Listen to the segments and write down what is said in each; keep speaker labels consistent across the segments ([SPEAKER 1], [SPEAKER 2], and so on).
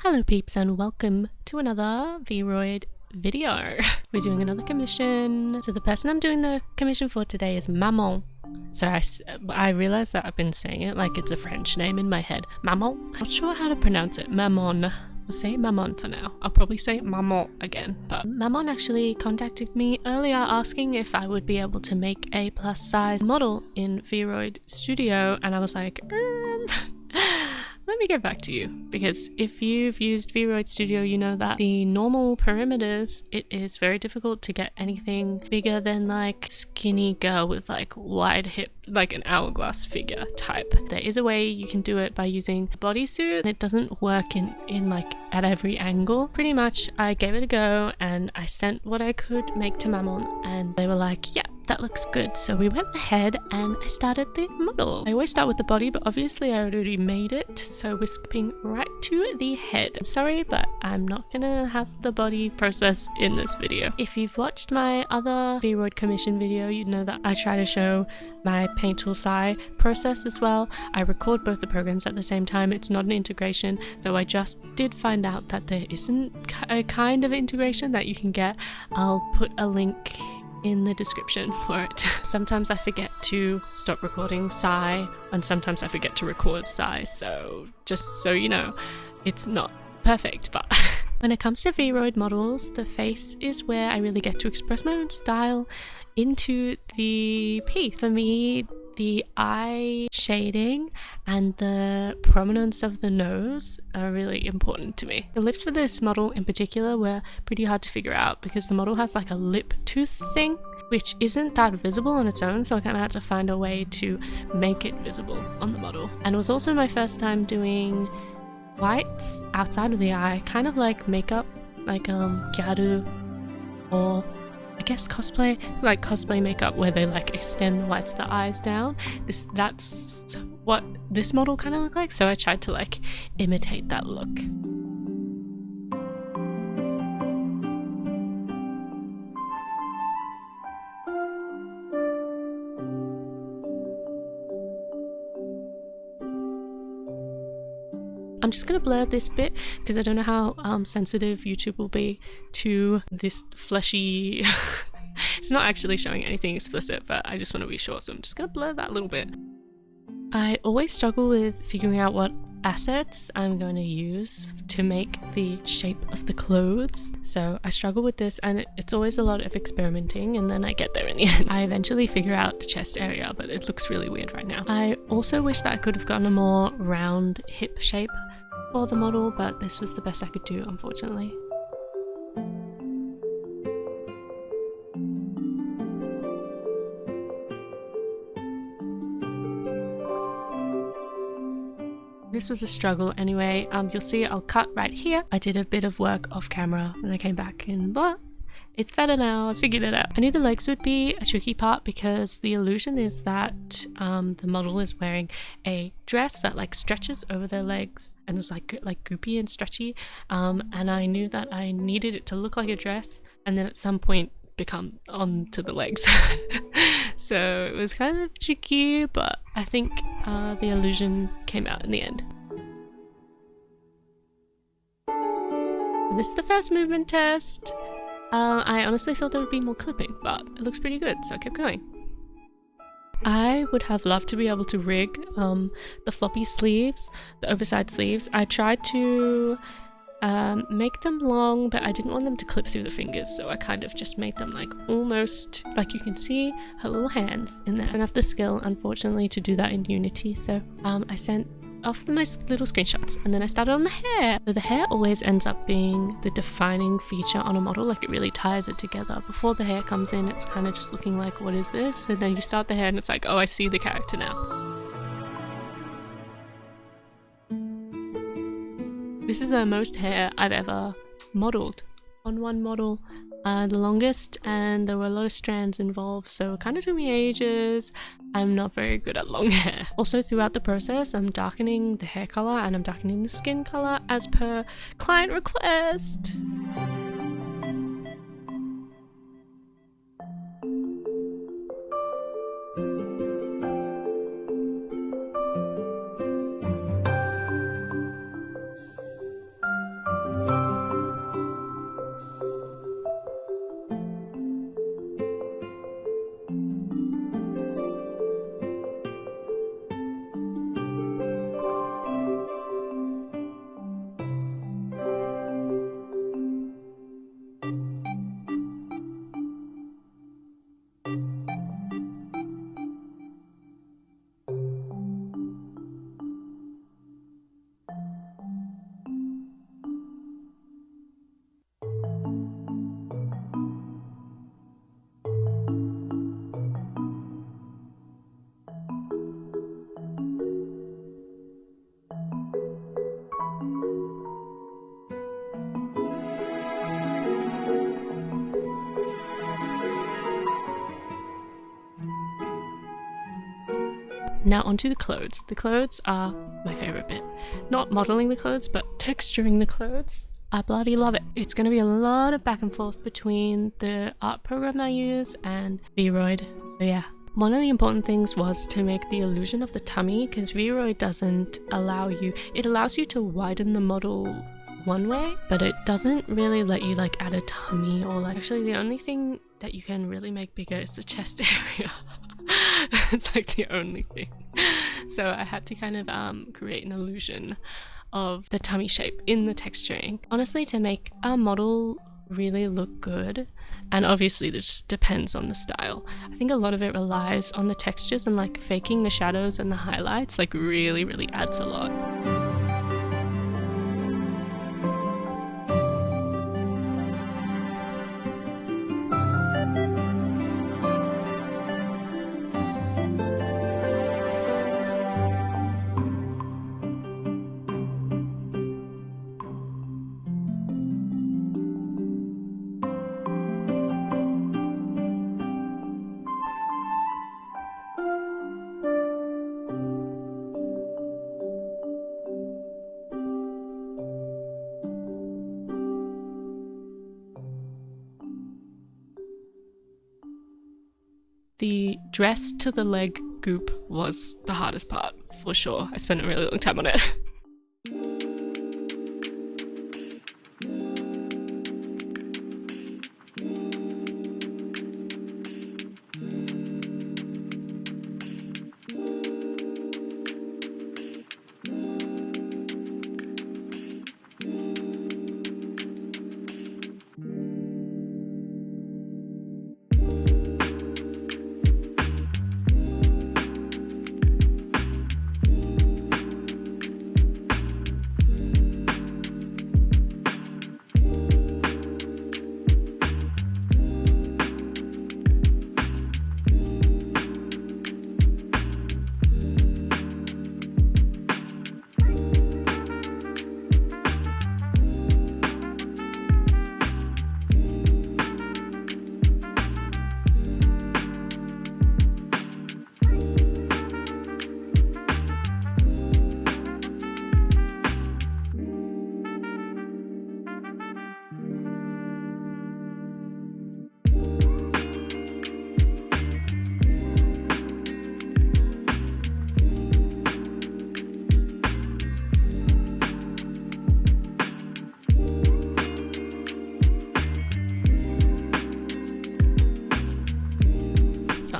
[SPEAKER 1] Hello peeps and welcome to another Vroid video. We're doing another commission. So the person I'm doing the commission for today is Mammon. So I realized that I've been saying it like it's a French name in my head. Mammon? Not sure how to pronounce it. Mammon. We'll say Mammon for now. I'll probably say Mammon again. But Mammon actually contacted me earlier asking if I would be able to make a plus size model in Vroid Studio, and I was like, let me get back to you, because if you've used Vroid Studio, you know that the normal parameters, it is very difficult to get anything bigger than like skinny girl with like wide hip, like an hourglass figure type. There is a way you can do it by using bodysuit, and it doesn't work in like at every angle. Pretty much I gave it a go and I sent what I could make to Mammon, and they were like, yeah, that looks good. So we went ahead and I started the model. I always start with the body, but obviously I already made it, so we're skipping right to the head. I'm sorry, but I'm not gonna have the body process in this video. If you've watched my other Vroid commission video, you know that I try to show my paint tool SAI process as well. I record both the programs at the same time. It's not an integration, though I just did find out that there isn't a kind of integration that you can get. I'll put a link in the description for it. Sometimes I forget to stop recording SAI, and sometimes I forget to record SAI, so just so you know, it's not perfect. But when it comes to Vroid models, the face is where I really get to express my own style into the piece. For me, the eye shading and the prominence of the nose are really important to me. The lips for this model in particular were pretty hard to figure out because the model has like a lip tooth thing, which isn't that visible on its own, so I kind of had to find a way to make it visible on the model. And it was also my first time doing whites outside of the eye, kind of like makeup, like gyaru, or I guess cosplay, like cosplay makeup where they like extend the whites of the eyes down. That's what this model kind of looked like, so I tried to like imitate that look. I'm just gonna blur this bit because I don't know how sensitive YouTube will be to this fleshy it's not actually showing anything explicit, but I just want to be sure, so I'm just gonna blur that a little bit. I always struggle with figuring out what assets I'm going to use to make the shape of the clothes, so I struggle with this, and it's always a lot of experimenting, and then I get there in the end. I eventually figure out the chest area, but it looks really weird right now. I also wish that I could have gotten a more round hip shape for the model, but this was the best I could do, unfortunately. This was a struggle anyway. You'll see I'll cut right here. I did a bit of work off camera and I came back and blah. It's better now, I figured it out. I knew the legs would be a tricky part because the illusion is that the model is wearing a dress that like stretches over their legs and is like goopy and stretchy, and I knew that I needed it to look like a dress and then at some point become onto the legs. So it was kind of tricky, but I think the illusion came out in the end. This is the first movement test. I honestly thought there would be more clipping, but it looks pretty good, so I kept going. I would have loved to be able to rig the floppy sleeves, the oversized sleeves. I tried to make them long, but I didn't want them to clip through the fingers, so I kind of just made them like almost, like you can see her little hands in there. I don't have the skill, unfortunately, to do that in Unity, so I sent off my little screenshots, and then I started on the hair. So the hair always ends up being the defining feature on a model, like it really ties it together. Before the hair comes in, it's kind of just looking like, what is this? And then you start the hair and it's like, oh, I see the character now. This is the most hair I've ever modeled on one model, the longest, and there were a lot of strands involved, so it kind of took me ages. I'm not very good at long hair. Also, throughout the process, I'm darkening the hair color and I'm darkening the skin color as per client request. Now onto the clothes. The clothes are my favorite bit. Not modeling the clothes, but texturing the clothes. I bloody love it. It's going to be a lot of back and forth between the art program I use and Vroid. So yeah. One of the important things was to make the illusion of the tummy, because Vroid doesn't allow you, it allows you to widen the model one way, but it doesn't really let you like add a tummy or like, actually the only thing that you can really make bigger is the chest area. It's like the only thing. So I had to kind of create an illusion of the tummy shape in the texturing. Honestly, to make a model really look good, and obviously this just depends on the style. I think a lot of it relies on the textures, and like faking the shadows and the highlights like really adds a lot. The dress to the leg goop was the hardest part, for sure. I spent a really long time on it.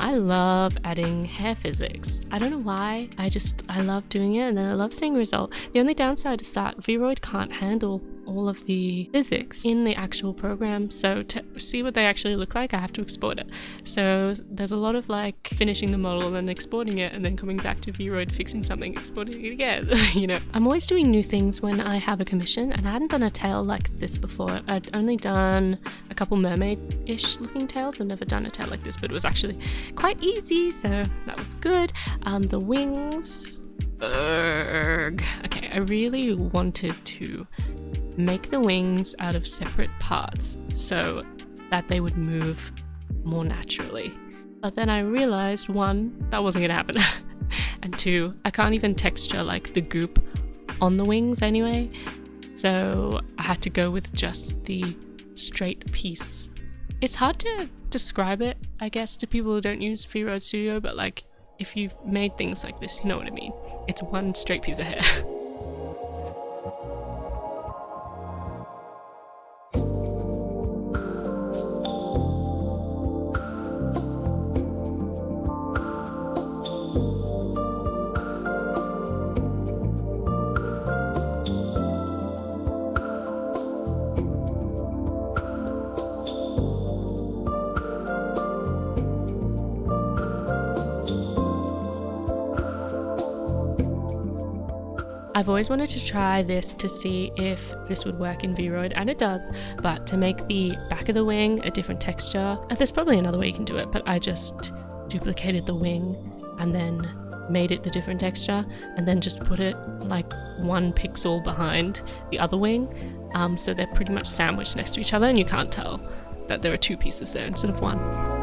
[SPEAKER 1] I love adding hair physics. I don't know why, I love doing it, and I love seeing result. The only downside is that Vroid can't handle all of the physics in the actual program, so to see what they actually look like I have to export it. So there's a lot of like finishing the model and then exporting it and then coming back to Vroid, fixing something, exporting it again. You know, I'm always doing new things when I have a commission, and I hadn't done a tail like this before. I'd only done a couple mermaid-ish looking tails. I've never done a tail like this, but it was actually quite easy, so that was good. The wings, okay, I really wanted to make the wings out of separate parts so that they would move more naturally. But then I realized, one, that wasn't gonna happen, and two, I can't even texture like the goop on the wings anyway, so I had to go with just the straight piece. It's hard to describe it, I guess, to people who don't use Vroid Studio, but like, if you've made things like this, you know what I mean. It's one straight piece of hair. I've always wanted to try this to see if this would work in Vroid, and it does, but to make the back of the wing a different texture, there's probably another way you can do it, but I just duplicated the wing and then made it the different texture, and then just put it like 1 pixel behind the other wing, so they're pretty much sandwiched next to each other and you can't tell that there are 2 pieces there instead of 1.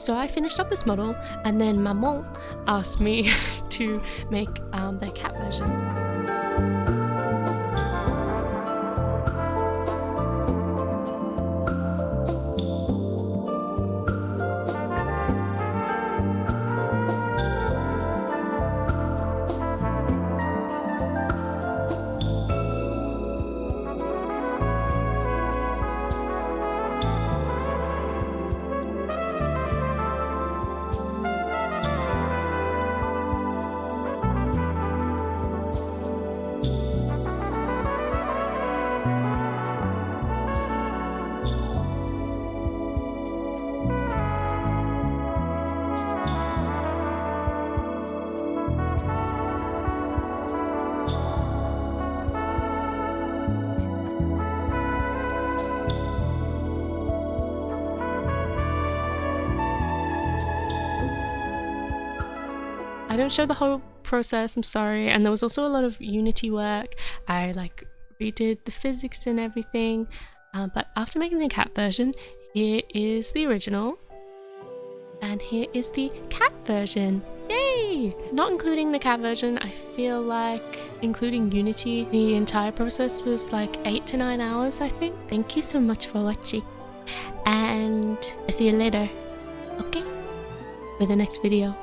[SPEAKER 1] So I finished up this model, and then Mammon asked me to make their cat version. I don't show the whole process, I'm sorry, and there was also a lot of Unity work. I like redid the physics and everything, but after making the cat version, here is the original, and here is the cat version. Yay! Not including the cat version, I feel like including Unity, the entire process was like 8 to 9 hours, I think. Thank you so much for watching, and I'll see you later, okay? For the next video.